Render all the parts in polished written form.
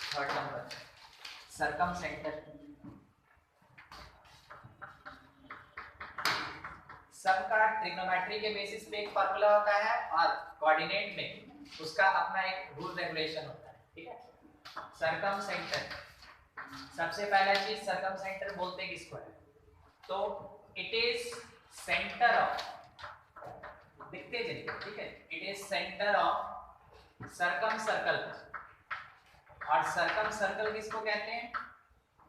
Third number सरकम centre. सब का trigonometry के बेसिस पे एक फार्मूला होता है और कोऑर्डिनेट में उसका अपना एक रूल रेगुलेशन होता है, ठीक है। सरकम सेंटर, सबसे पहला चीज सरकम सेंटर बोलते किसको है, तो इट इज सेंटर ऑफ, दिखते चलिए, ठीक है, it is centre of circumcircle. और सरकम सर्कल किसको कहते हैं,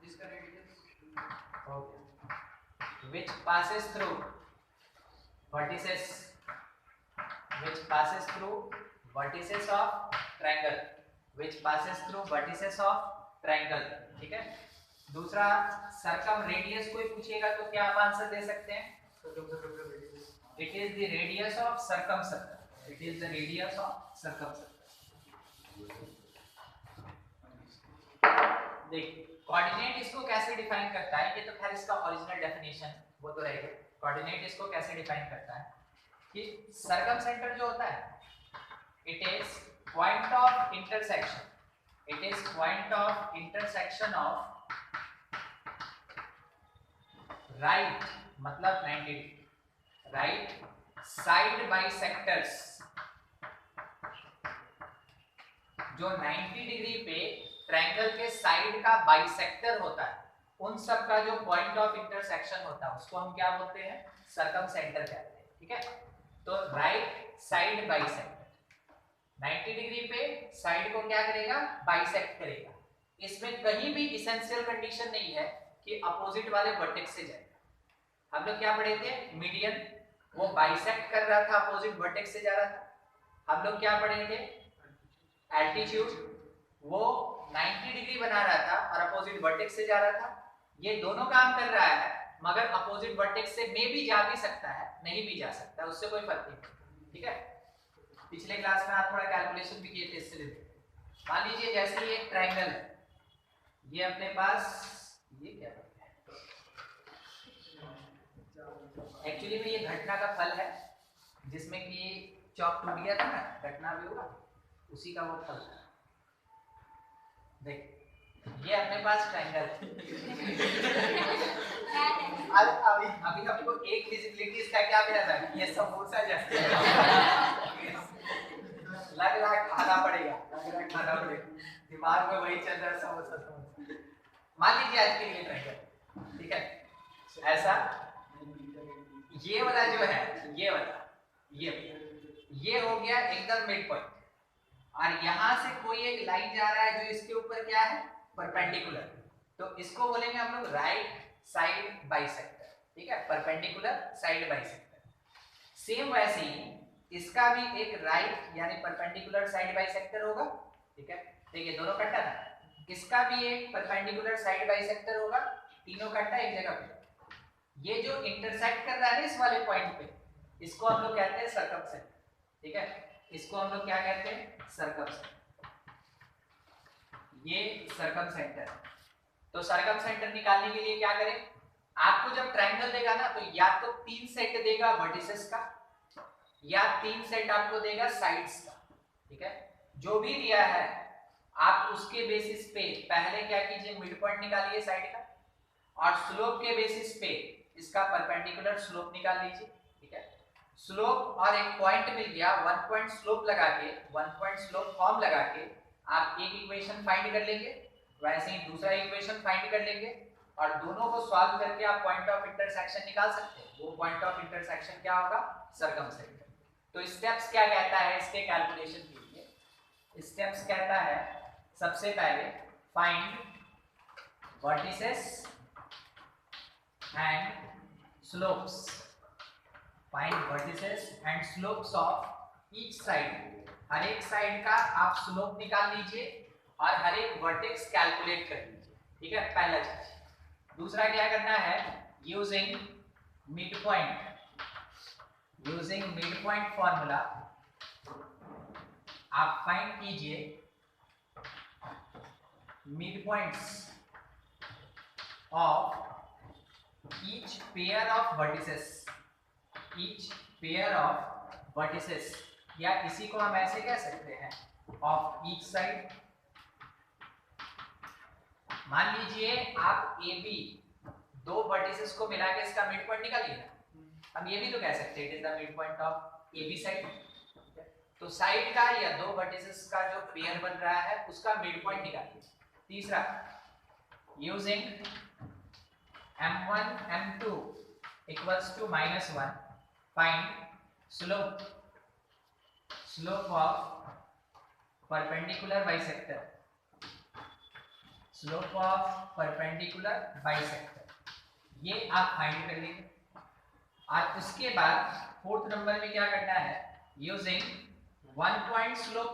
जिसका रेडियस हो गया, which passes through vertices, which passes through vertices of triangle, which passes through vertices of triangle, ठीक है। दूसरा सर्कम रेडियस कोई पूछेगा तो क्या आप आंसर दे सकते हैं, it is the radius of circum circle, it is the radius of circum circle. देखिए कोऑर्डिनेट इसको कैसे डिफाइन करता है, ये तो खैर इसका ओरिजिनल डेफिनेशन वो तो रहेगा। कोऑर्डिनेट इसको कैसे डिफाइन करता है कि सर्कम सेंटर जो होता है it is point of intersection, it is point of intersection of right मतलब 90 डिग्री, राइट साइड बाइसेक्टर्स, जो 90 डिग्री पे ट्रायंगल के साइड का बाइसेक्टर होता है, उन सब का जो पॉइंट ऑफ इंटरसेक्शन होता है उसको हम क्या बोलते हैं, सर्कम सेंटर कहते हैं, ठीक है। तो राइट साइड बाइसेक्टर 90 डिग्री पे साइड को क्या करेगा, बाइसेक्ट करेगा। इसमें कहीं भी एसेंशियल कंडीशन नहीं है कि अपोजिट वाले वर्टेक्स से जाएगा। हम लोग क्या पढ़े थे, मीडियन, वो बाइसेक्ट कर रहा था, अपोजिट वर्टेक्स से जा रहा था। हम लोग क्या पढ़े थे, एल्टीट्यूड, वो 90 डिग्री बना रहा था और अपोजिट वर्टेक्स से जा रहा था। ये दोनों काम कर रहा है मगर अपोजिट वर्टेक्स से मे भी जा भी सकता है, नहीं भी जा सकता, उससे कोई फर्क नहीं, ठीक है। पिछले क्लास में आप थोड़ा कैलकुलेशन भी किए थे इससे रिलेटेड। मान लीजिए जैसे ये एक ट्रायंगल है, ये अपने पास ये क्या है, एक्चुअली में ये घटना का फल है जिसमें कि चौक टूट गया था ना, घटना भी हुआ, उसी का वो फल था। देख ये अपने पास ट्रायंगल अभी हमको एक विजिबिलिटी इसका क्या मिला था, ये समोसा जैसे लग रहा है खाना पड़ेगा, लग रहा है खाना पड़ेगा, दिमाग में वही चल रहा है, समोसा समोसा। मान लीजिए आज के लिए ट्रायंगल, ठीक है, ऐसा ये वाला जो है, ये वाला ये हो गया एकदम मिड पॉइंट, और यहां से कोई एक लाइन जा रहा है जो इसके ऊपर क्या है, परपेंडिकुलर, तो इसको बोलेंगे हम लोग राइट साइड बाइसेक्टर, ठीक है, परपेंडिकुलर साइड बाइसेक्टर। सेम वैसे ही इसका भी एक राइट यानी परपेंडिकुलर साइड बाइसेक्टर होगा, ठीक है। देखिए दोनों कट्टा था, इसका भी एक परपेंडिकुलर साइड बाइसेक्टर होगा, तीनों कट्टा एक जगह पे। ये जो इंटरसेक्ट कर रहा है इस वाले पॉइंट पे, इसको हम लोग कहते हैं सर्कमसेंटर, ठीक है, इसको हम लोग क्या कहते हैं, सर्कमसेंटर। ये सर्कम सेंटर। तो सर्कम सेंटर निकालने के लिए क्या करें, आपको जब ट्रायंगल देगा ना तो या तो 3 सेट देगा वर्टिसेस का या 3 सेट आपको देगा साइड्स का, ठीक है। जो भी दिया है आप उसके बेसिस पे पहले क्या कीजिए, मिड पॉइंट निकालिए साइड का, और स्लोप के बेसिस पे इसका परपेंडिकुलर स्लोप निकाल लीजिए, ठीक है। स्लोप और एक पॉइंट मिल गया, 1 पॉइंट स्लोप लगा के, 1 पॉइंट स्लोप फॉर्म लगा के आप एक इक्वेशन फाइंड कर लेंगे, वैसे ही दूसरा इक्वेशन फाइंड कर लेंगे, और दोनों को सॉल्व करके आप पॉइंट ऑफ इंटरसेक्शन निकाल सकते हैं। वो पॉइंट ऑफ इंटरसेक्शन क्या होगा, सर्कमसेंटर। तो स्टेप्स क्या कहता है इसके कैलकुलेशन के लिए, स्टेप्स कहता है सबसे पहले find vertices and slopes, find vertices and slopes of each side, हर एक साइड का आप स्लोप निकाल लीजिए और हर एक वर्टेक्स कैलकुलेट कर लीजिए, ठीक है, पहला चीज। दूसरा क्या करना है, using mid point, using mid point formula आप फाइंड कीजिए mid points of each pair of vertices, each pair of vertices, या इसी को हम ऐसे कह सकते हैं ऑफ ईच साइड, मान लीजिए आप ए बी दो वर्टिसेस को मिला के इसका मिड पॉइंट निकालिए ना। हम ये भी तो कह सकते हैं it is the midpoint of A B side. तो साइड का या दो वर्टिसेस का जो पेयर बन रहा है उसका मिड पॉइंट निकालिए। तीसरा, using m1 m2 equals to -1 find slope of perpendicular bisector, slope of perpendicular bisector, ये आप फाइंड कर लेंगे। और उसके बाद फोर्थ नंबर में क्या करना है, using one point slope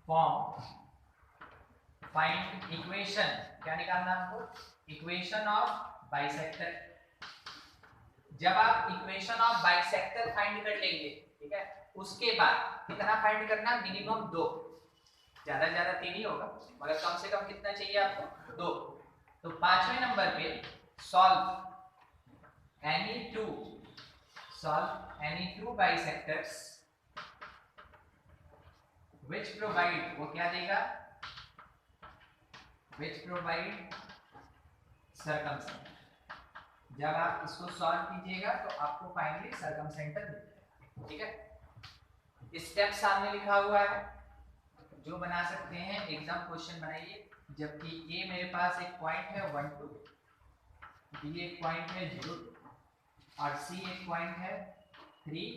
form find equation, क्या निकालना हमको, इक्वेशन ऑफ बाइसेक्टर। जब आप इक्वेशन ऑफ बाइसेक्टर फाइंड कर लेंगे, ठीक है, उसके बाद कितना फाइंड करना, मिनिमम 2, ज्यादा ज्यादा 3 ही होगा, मगर कम से कम कितना चाहिए आपको, 2। तो 5वें नंबर पे solve any two bisectors which provide, वो क्या देगा, which provide circumcenter। जब आप इसको सॉल्व कीजिएगा तो आपको फाइनली सर्कमसेंटर मिलेगा। ठीक है, स्टेप सामने लिखा हुआ है, जो बना सकते हैं एग्जाम क्वेश्चन बनाइए। जबकि ए मेरे पास एक पॉइंट है 1 2, बी एक पॉइंट है 0 और सी एक पॉइंट है 3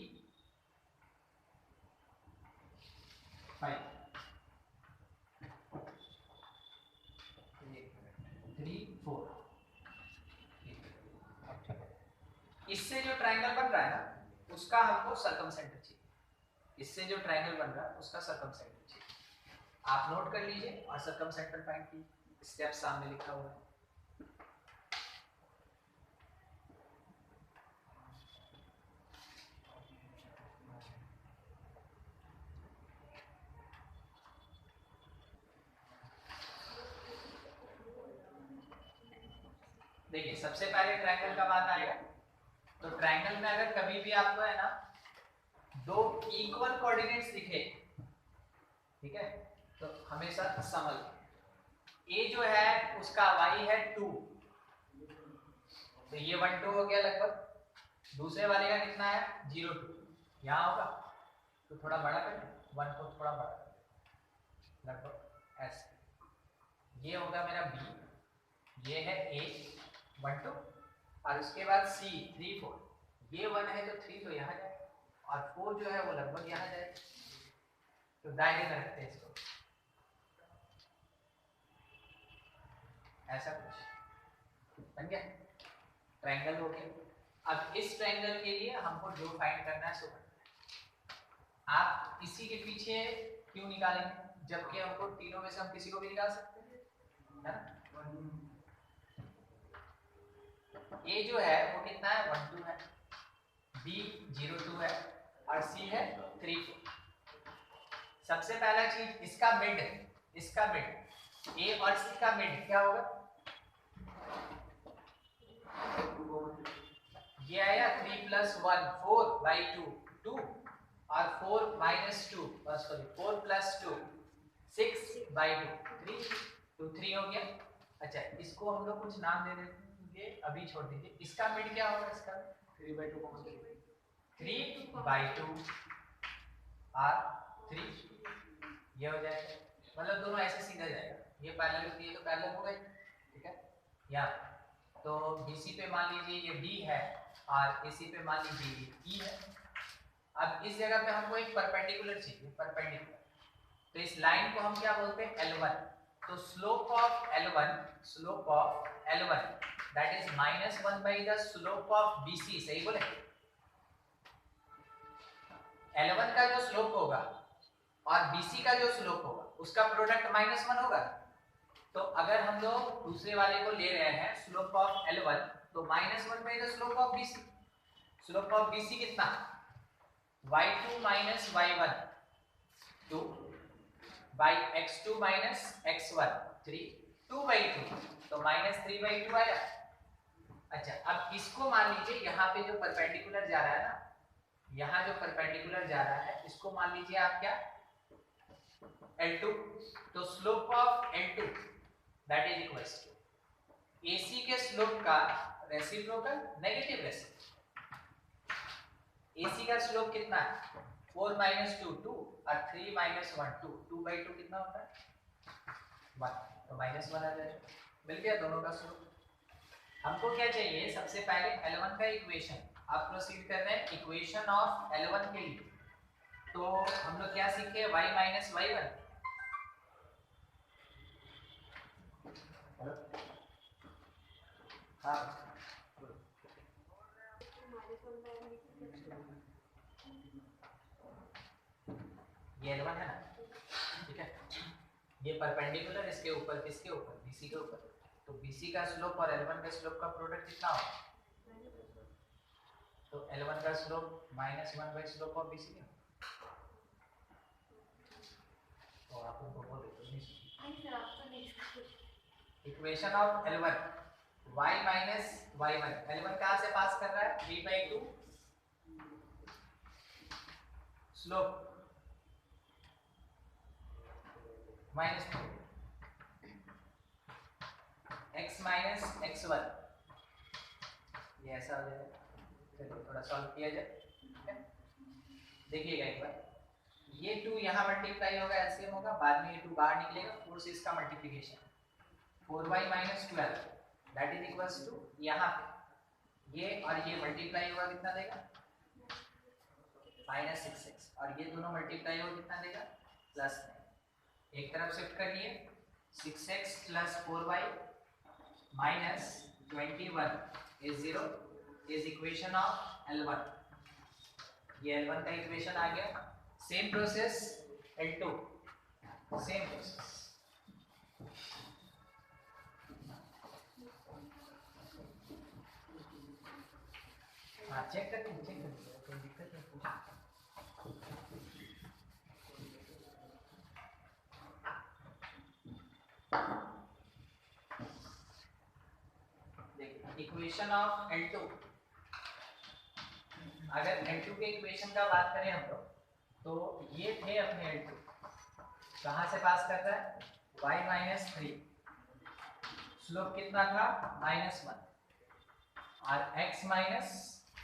5 3 4। इससे जो ट्रायंगल बन रहा है ना उसका हमको सर्कमसेंटर चाहिए, इससे जो ट्रायंगल बन रहा है उसका सर्कमसेंटर चाहिए। आप नोट कर लीजिए और सर्कमसेंटर फाइंड कीजिए, स्टेप सामने लिखा हुआ है। देखिए सबसे पहले ट्रायंगल का बात आएगा, तो ट्रायंगल में अगर कभी भी आपको है ना दो इक्वल कोऑर्डिनेट्स दिखे, ठीक है, तो हमेशा समझ, ए जो है उसका y है 2, तो ये 1 2 हो गया लगभग। दूसरे वाले का कितना है 0 2, यहाँ होगा तो थोड़ा बड़ा कर 1 को थोड़ा बड़ा कर लगभग ऐसे। ये होगा मेरा b, ये है a 1 2 और उसके बाद c 3 4। ये 1 है तो 3 तो यहाँ जाए और 4 जो है वो लगभग यहाँ जाए। तो दायरे में रखते हैं इसको, ऐसा कुछ बन गया, ट्रायंगल हो गया। अब इस ट्रायंगल के लिए हमको जो फाइंड करना है सो आप इसी के पीछे क्यों निकालेंगे, जबकि हमको तीनों में से हम किसी को भी निकाल सकते हैं, है ना। ए जो है वो कितना है 1 2 है, बी 0 2 है और सी है 3 4। सबसे पहला चीज इसका मिड, ए और सी का मिड क्या होगा, ये आया 3 + 1 4/2 2 और 4 - 2 सॉरी 4 + 2 6/2 3 तो 3 हो गया। अच्छा इसको हम लोग कुछ नाम दे देंगे, अभी छोड़ दीजिए। इसका मिड क्या होगा, इसका 3/2 कौन सा 3/2 और 3 ये हो जाएगा, मतलब दोनों ऐसे सीधा जाएगा, ये पैरेलल दिए तो पैरेलल हो गए, ठीक है। या तो BC पे मान लीजिए ये B है और AC पे मान लीजिए ये E है। अब इस जगह पे हमको एक परपेंडिकुलर चाहिए, परपेंडिकुलर, तो इस लाइन को हम क्या बोलते हैं L1। तो slope of L1 that is -1 by the slope of BC, सही बोले। L1 का जो स्लोप होगा और BC का जो स्लोप होगा उसका प्रोडक्ट -1 होगा। तो अगर हम लोग दूसरे वाले को ले रहे हैं स्लोप ऑफ L1 तो -1 by the slope of BC। Slope of BC कितना, y2 - y1 2 by x2 - x1 3 2/2 तो -3/2 आया। अच्छा अब इसको मान लीजिए यहाँ पे जो परपेंडिकुलर जा रहा है ना, यहाँ जो परपेंडिकुलर जा रहा है इसको मान लीजिए आप क्या L2, तो slope of L2 that is equals to AC के स्लोप का रेसिप्रोकल नेगेटिव रेसिप्रोकल। AC का स्लोप कितना है 4 माइनस 2 2 और 3 माइनस 1 2 2/2 कितना होता है 1, तो माइनस 1 आ जाएगा। मिल गया दोनों का स्लोप। हमको क्या चाहिए सबसे पहले L1 का इक्वेशन। आप प्रोसीड कर रहे हैं इक्वेशन ऑफ L1 के लिए। तो हम लोग क्या सीखे y माइनस y1। हाँ ये L1 है ना, ठीक है। ये परपेंडिकुलर इसके ऊपर, किसके ऊपर BC के ऊपर। तो BC का स्लोप और L1 के स्लोप का प्रोडक्ट कितना होगा, तो L1 का slope -1 by slope of BC है। तो आप उनको बोल देते equation of L1 y minus y1। L1 कहाँ से पास कर रहा है 3/2 स्लोप -2 x माइनस x1, ये ऐसा हो जाएगा। चलिए थोड़ा सॉल्व किया जाए। देखिएगा एक बार, ये 2 यहाँ मल्टीप्लाई होगा, एलसीएम होगा, बाद में ये 2 बाहर निकलेगा, 4 से इसका multiplication 4y minus 12 that is equals to यहाँ पे ये और ये मल्टीप्लाई होगा कितना देगा -6x, और ये दोनों मल्टीप्लाई होगा कितना देगा +9। एक तरफ शिफ्ट करिए 6x plus 4y minus 21 is 0 is equation of L1। ये L1 का इक्वेशन आ गया। Same process L2, same process. हाँ चेक करके कोई दिक्कत नहीं पूछा। देखिए इक्वेशन ऑफ L2, अगर L2 के इक्वेशन का बात करें हम लोग, तो ये थे अपने L2, कहाँ से पास कर रहा है y माइनस 3, स्लोप कितना था -1, और x माइनस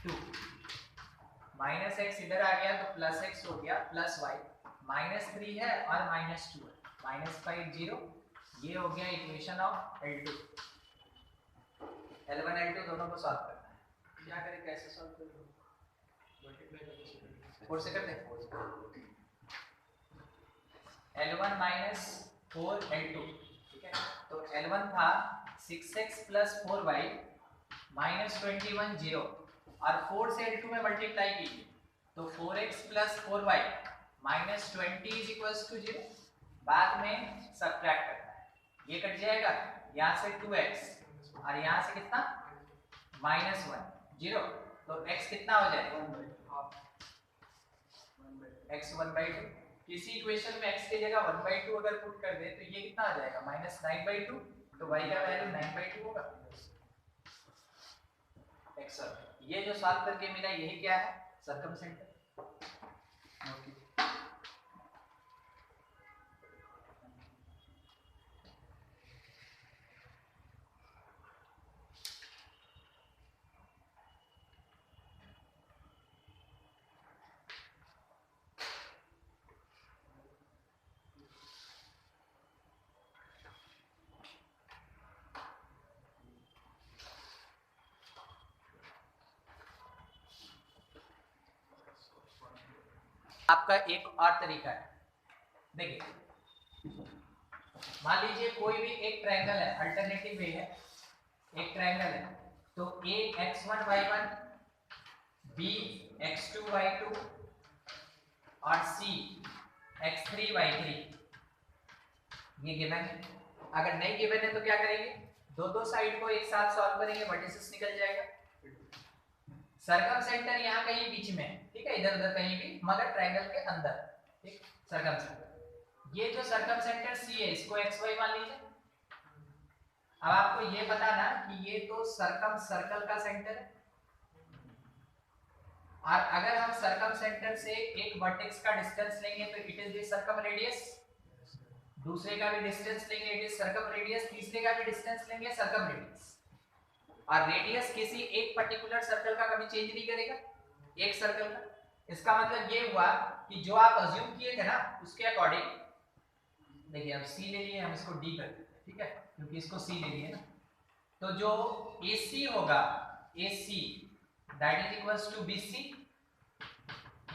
2, माइनस एक्स इधर आ गया तो प्लस एक्स हो गया प्लस y, -3 है और -2 है, -5 0, ये हो गया equation of L2। L1 L2 दोनों को सॉल्व करना है। क्या करें, कैसे सॉल्व करें, 4 से कर दें। L1 माइनस 4 L2, ठीक है। तो L1 था 6x प्लस 4y माइनस 21 0, और 4 से L2 में मल्टीप्लाई कीजिए तो 4x plus 4y minus 20 is equals to 0। बाद में सब्ट्रैक्ट करना है, ये कट जाएगा, यहाँ से 2x और यहाँ से कितना -1 0, तो x कितना हो जाएगा x 1/2। किसी इक्वेशन में x की जगह 1/2 अगर पुट कर दे तो ये कितना आ जाएगा -9/2, तो y का वैल्यू 9/2 होगा। x ये जो सॉल्व करके मिला यही क्या है सर्कमसेंटर। ओके आपका एक और तरीका है। देखिए मान लीजिए कोई भी एक ट्रायंगल है, अल्टरनेटिव वे है, एक ट्रायंगल है, तो A x1 y1, B x2 y2 और C x3 y3 ये गिवन है। अगर नहीं गिवन है तो क्या करेंगे, दो साइड को एक साथ सॉल्व करेंगे, वर्टिसेस निकल जाएगा। सर्कमसेंटर यहाँ कहीं बीच में, ठीक है, इधर उधर कहीं भी, मगर ट्रायंगल के अंदर, ठीक। सर्कमसेंटर, ये जो सर्कमसेंटर C है इसको xy मान लीजिए। अब आपको ये बताना कि ये तो सर्कल का सेंटर है, और अगर हम सर्कमसेंटर से एक वर्टेक्स का डिस्टेंस लेंगे तो it is the circum radius. दूसरे का भी डिस्टेंस लेंगे इट इज सर्कम रेडियस, तीसरे का भी डिस्टेंस लेंगे सर्कम रेडियस। और रेडियस किसी एक पर्टिकुलर सर्कल का कभी चेंज नहीं करेगा, एक सर्कल का। इसका मतलब ये हुआ कि जो आप अज्यूम किए थे ना उसके अकॉर्डिंग, देखिए अब सी ले लिए, हम इसको डी कर देते हैं, ठीक है, क्योंकि इसको सी ले लिए ना। तो जो AC होगा, AC that is equals to BC,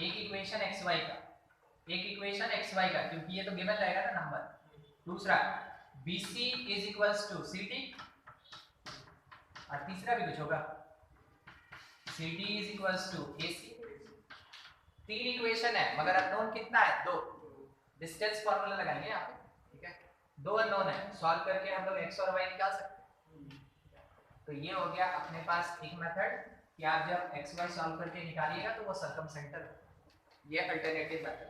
एक इक्वेशन XY का, एक इक्वेशन XY का, क्योंकि ये तो गिवन रहेगा ना नंबर। दूसरा BC is equals to CD, और तीसरा भी कुछ होगा, CD is equals to AC। तीन इक्वेशन है मगर अननोन कितना है, दो। डिस्टेंस फार्मूला लगाएंगे यहाँ पे, ठीक है, दो अननोन है, सॉल्व करके हम लोग x और y निकाल सकते हैं। तो ये हो गया अपने पास एक मेथड कि आप जब x y सॉल्व करके निकालिएगा तो वो सर्कम सेंटर, ये अल्टरनेटिव मेथड।